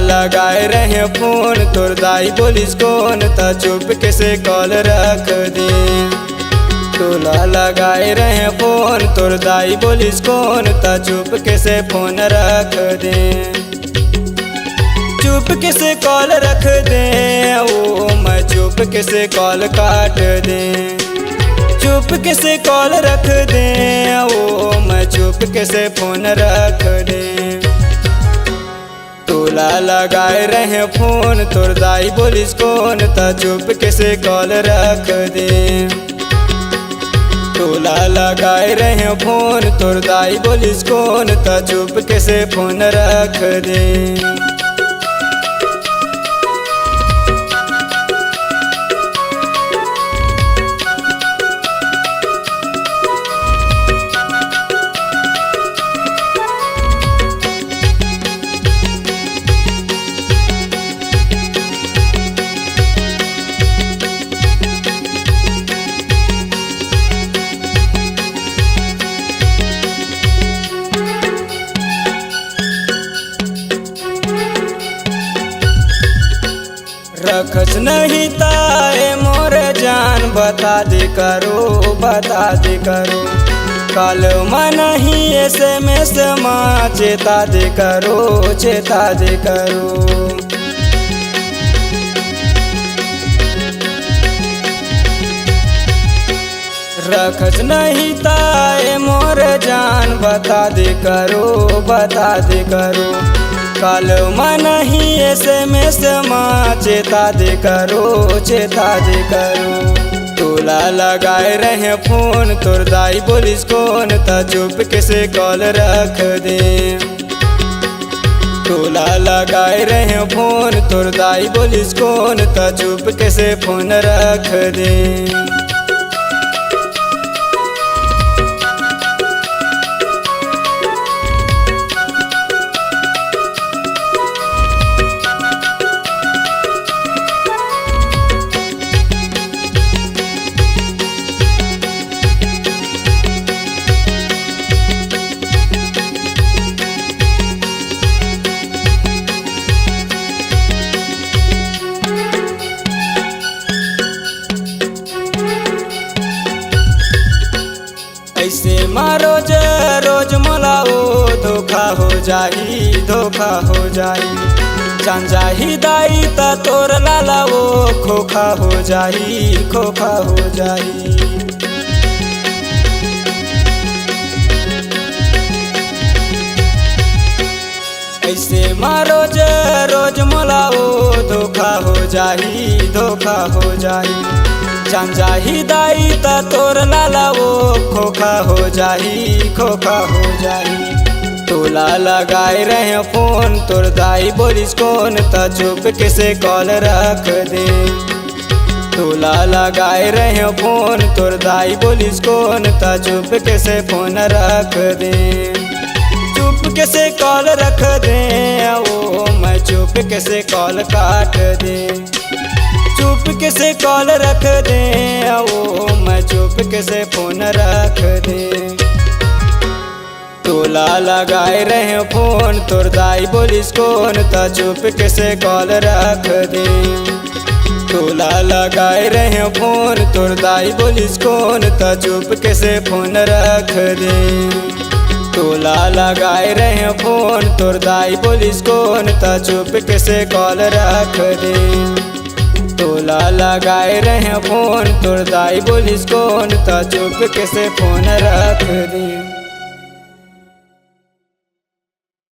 लगाए रहे फोन तोर दाई बोलिस कौन त चुप के से कॉल रख दे। तोला लगाए रहे फोन तोर दाई बोलिस कौन त चुप के से फोन रख दे। चुप के से कॉल रख दे ओ मैं चुप के से कॉल काट दे। चुप के से कॉल रख दे ओ मैं चुप के से फोन रख दे। तोला लगाए रहे फोन तोर दाई बोलिस कौन त चुप के से कॉल रख दे। तोला लगाए रहे फोन तोर दाई बोलिस कौन त चुप के से फोन रख दे। रखस नहीं ताए मोर जान बता दे करो कल मन नहीं SMS माँ चेता दे करो। रखस नहीं ताए मोर जान बता दे करो कल मन ही SMS माँ चेता दे करो। तोला लगाए रहे फोन तोर दाई बोलिस कौन त चुप के से कॉल रख दे। तोला लगाए रहे फोन तोर दाई बोलिस कौन त चुप के से फोन रख दे। ऐसे मारो रोज मोलाओ धोखा हो जाई जान जाही दाई त तोर लालाओ खोखा हो जाई। ऐसे मारो रोज मोलाओ धोखा हो जाई जान जाही दाई त तोर लालाओ खोखा हो जाई। तोला लगाए रहे फोन तोर दाई बोलिस कौन त चुप के से कॉल रख दे। तोला लगाए रहे फोन तोर दाई बोलिस कौन त चुप के से फोन रख दे। चुप के से कॉल रख दे ओ मैं चुप के से कॉल काट दे। चुप के से कॉल रख दे ओ मैं चुप के से फोन रख दे। तोला लगाए रहे फोन तोर दाई बोलिस कौन त चुप के से कॉल रख दे। तोला लगाए रहे फोन तोर दाई बोलिस कौन त चुप के से फोन रख दे। तोला लगाए रहे फोन तोर दाई बोलिस कौन त चुप के से कॉल रख दे। तोला लगाए रहे फोन तोर दाई बोलिस कौन त चुप के से फोन रख दे।